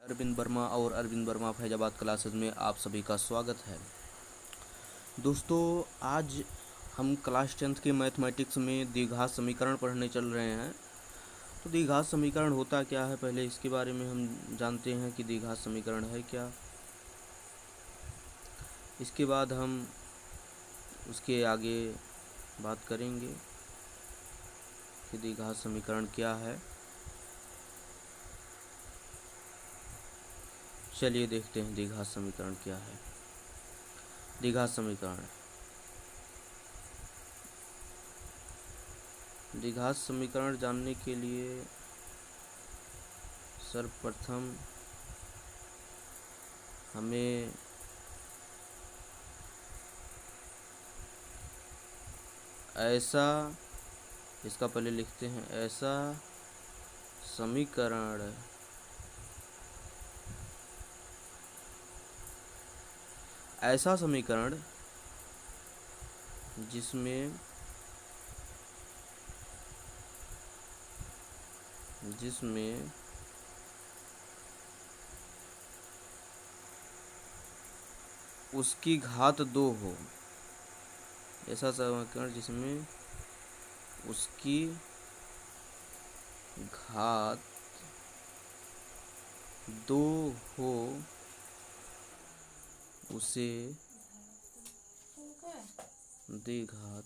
अरविंद वर्मा और अरविंद वर्मा फैजाबाद क्लासेस में आप सभी का स्वागत है। दोस्तों, आज हम क्लास 10th के मैथमेटिक्स में द्विघात समीकरण पढ़ने चल रहे हैं। तो द्विघात समीकरण होता क्या है, पहले इसके बारे में हम जानते हैं कि द्विघात समीकरण है क्या। इसके बाद हम उसके आगे बात करेंगे कि द्विघात समीकरण क्या है। चलिए देखते हैं द्विघात समीकरण क्या है। द्विघात समीकरण जानने के लिए सर्वप्रथम हमें इसका पहले लिखते हैं, ऐसा समीकरण जिसमें उसकी घात 2 हो। ऐसा समीकरण जिसमें उसकी घात 2 हो, उसे द्विघात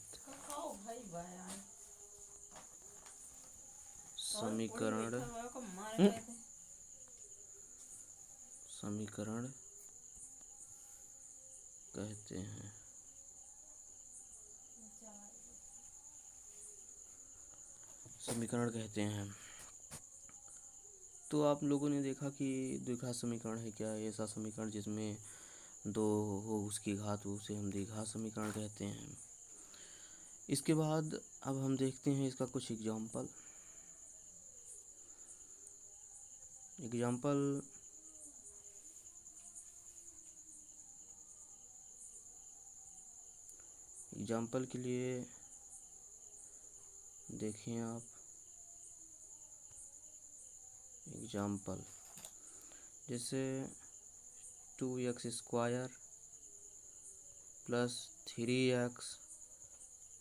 समीकरण कहते हैं। तो आप लोगों ने देखा कि द्विघात समीकरण है क्या। ऐसा समीकरण जिसमें 2 हो, उसकी घात हो, उसे हम द्विघात समीकरण कहते हैं। इसके बाद अब हम देखते हैं इसका कुछ एग्जाम्पल। एग्जाम्पल के लिए देखें आप एग्जाम्पल, जैसे 2x² प्लस 3x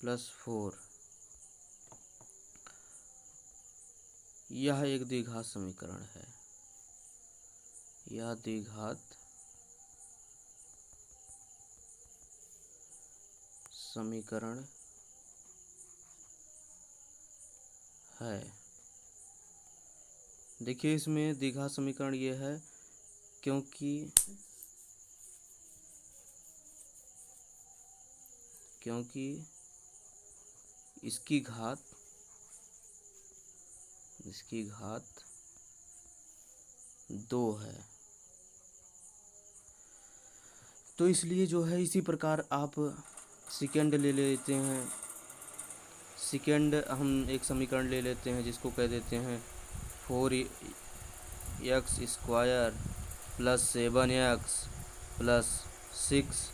प्लस 4, यह एक द्विघात समीकरण है। यह द्विघात समीकरण है। देखिए, इसमें द्विघात समीकरण ये है क्योंकि इसकी घात 2 है। तो इसलिए जो है, इसी प्रकार आप सेकंड ले लेते हैं। सेकंड हम एक समीकरण ले लेते हैं जिसको कह देते हैं 4x² प्लस 7x प्लस 6।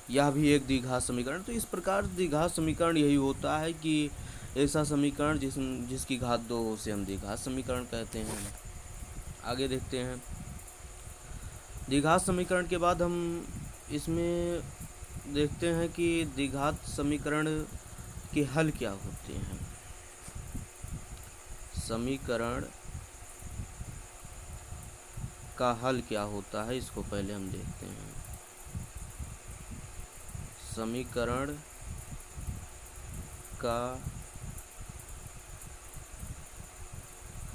यह भी एक द्विघात समीकरण। तो इस प्रकार द्विघात समीकरण यही होता है कि ऐसा समीकरण जिसकी घात 2 हो, उसे हम द्विघात समीकरण कहते हैं। आगे देखते हैं। द्विघात समीकरण के बाद हम इसमें देखते हैं कि द्विघात समीकरण के हल क्या होते हैं। समीकरण का हल क्या होता है, इसको पहले हम देखते हैं। समीकरण का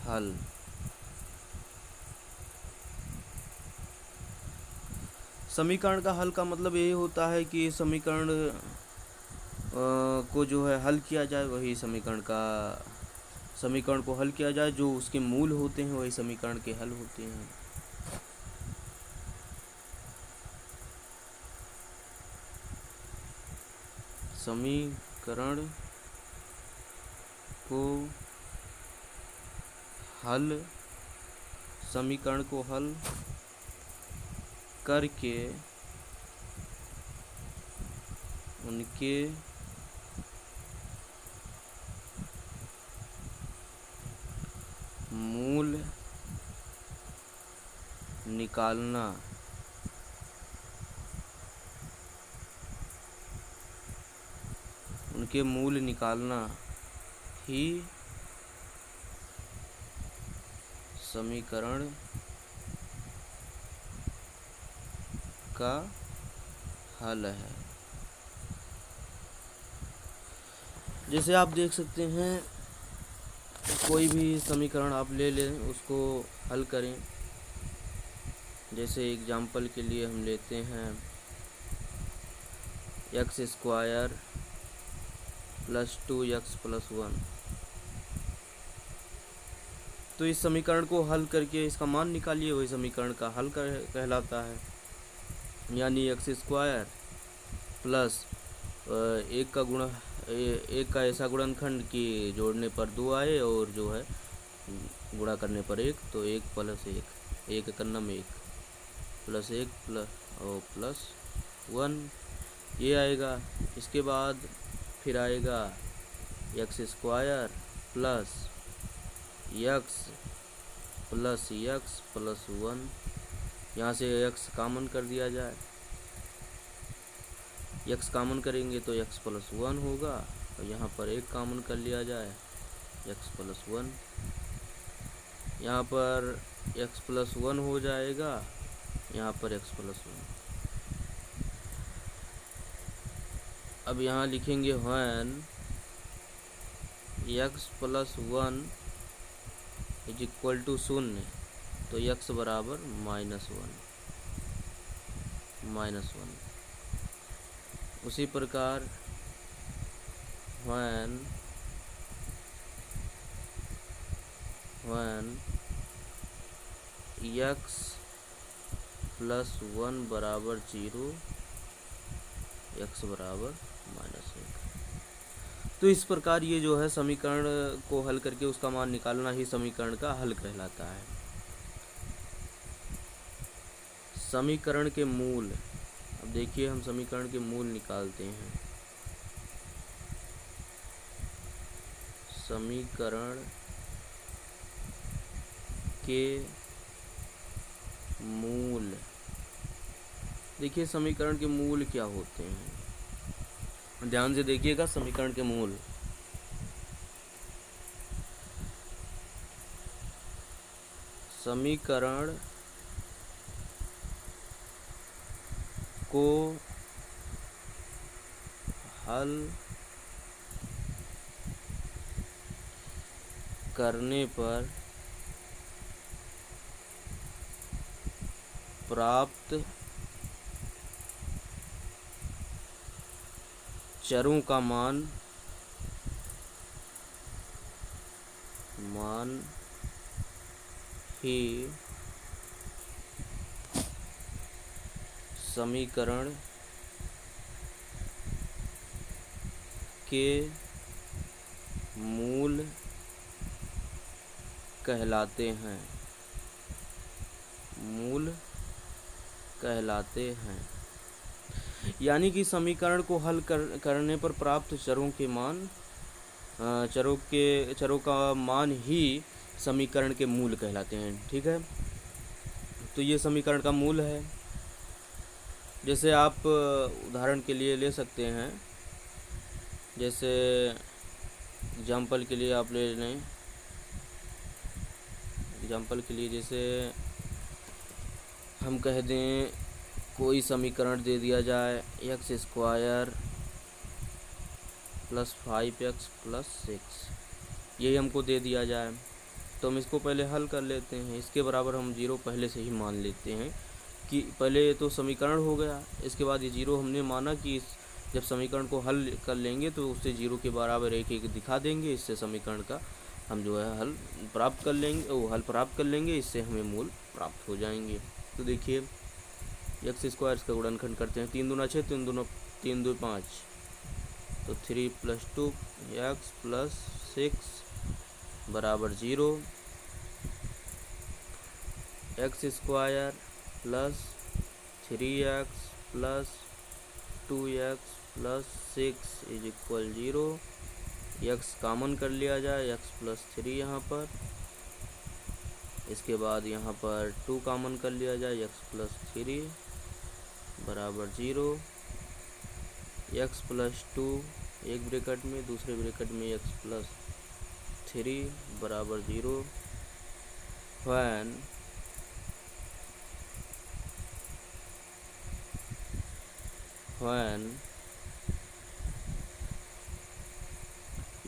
हल समीकरण का हल का मतलब यही होता है कि समीकरण को जो है हल किया जाए, वही समीकरण को हल किया जाए। जो उसके मूल होते हैं वही समीकरण के हल होते हैं। समीकरण को हल करके उनके मूल निकालना उनके मूल निकालना ही समीकरण का हल है। जैसे आप देख सकते हैं, कोई भी समीकरण आप ले लें, उसको हल करें। जैसे एग्जाम्पल के लिए हम लेते हैं x square plus 2x plus 1। तो इस समीकरण को हल करके इसका मान निकालिए, वही समीकरण का हल कहलाता है। यानी एक्स स्क्वायर प्लस एक का गुणा एक का ऐसा गुणनखंड कि जोड़ने पर 2 आए और जो है गुणा करने पर 1, तो 1 प्लस 1, 1 कन्नम 1 प्लस 1 प्लस 1 ये आएगा। इसके बाद फिर आएगा x square plus x plus x plus 1। यहाँ से एक्स कामन कर दिया जाए, एक्स कामन करेंगे तो एक्स प्लस 1 होगा, और यहाँ पर 1 कामन कर लिया जाए, एक्स प्लस 1। यहाँ पर एक्स प्लस 1 हो जाएगा, यहाँ पर एक्स प्लस 1। अब यहाँ लिखेंगे when X plus 1 is equal to 0, तो एक्स बराबर -1। उसी प्रकार व्हेन एक्स प्लस 1 बराबर 0, एक्स बराबर -1। तो इस प्रकार ये जो है समीकरण को हल करके उसका मान निकालना ही समीकरण का हल कहलाता है। समीकरण के मूल, अब देखिए हम समीकरण के मूल निकालते हैं। समीकरण के मूल, देखिए समीकरण के मूल क्या होते हैं, ध्यान से देखिएगा। समीकरण के मूल, समीकरण को हल करने पर प्राप्त चरों का मान ही समीकरण के मूल कहलाते हैं। यानी कि समीकरण को हल करने पर प्राप्त चरों के मान, चरों का मान ही समीकरण के मूल कहलाते हैं। ठीक है, तो ये समीकरण का मूल है। जैसे आप उदाहरण के लिए ले सकते हैं, जैसे एग्जाम्पल के लिए आप ले लें, एग्जाम्पल के लिए जैसे हम कह दें कोई समीकरण दे दिया जाए x square plus 5x plus 6, यही हमको दे दिया जाए, तो हम इसको पहले हल कर लेते हैं। इसके बराबर हम 0 पहले से ही मान लेते हैं कि पहले तो समीकरण हो गया, इसके बाद ये 0 हमने माना कि जब समीकरण को हल कर लेंगे तो उससे 0 के बराबर एक दिखा देंगे, इससे समीकरण का हम जो है हल प्राप्त कर लेंगे, इससे हमें मूल प्राप्त हो जाएंगे। तो देखिए एक्स स्क्वायर का गुणनखंड करते हैं, 3 दूना 6, 3 2 5, तो 3 + 2 एक्स प्लस 6 बराबर 0। X square plus 3x plus 2x plus 6 is equal 0। X common कर लिया जाए, एक्स प्लस 3 यहाँ पर, इसके बाद यहाँ पर 2 कॉमन कर लिया जाए, x प्लस 3 बराबर 0, x प्लस 2 एक ब्रैकेट में, दूसरे ब्रैकेट में x प्लस 3 बराबर 0, when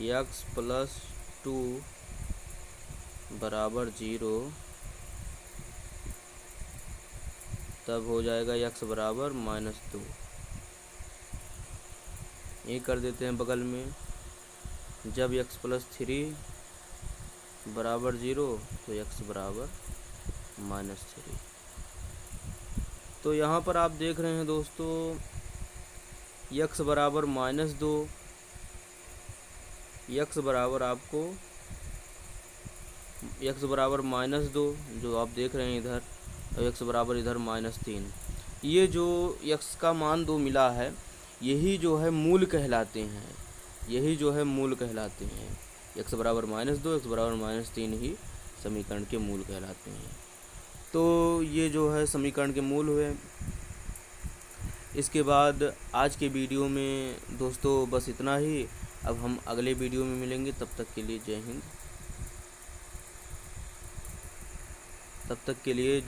x प्लस 2 बराबर 0, तब हो जाएगा x बराबर -2। ये कर देते हैं बगल में, जब x प्लस 3 बराबर 0 तो x बराबर -3। तो यहाँ पर आप देख रहे हैं दोस्तों, x बराबर -2, x बराबर आपको x बराबर -2 जो आप देख रहे हैं इधर, और x बराबर इधर -3। ये जो x का मान 2 मिला है, यही जो है मूल कहलाते हैं, यही जो है मूल कहलाते हैं। x बराबर -2, x बराबर -3 ही समीकरण के मूल कहलाते हैं। तो ये जो है समीकरण के मूल हुए। इसके बाद आज के वीडियो में दोस्तों बस इतना ही। अब हम अगले वीडियो में मिलेंगे, तब तक के लिए जय हिंद। तब तक के लिए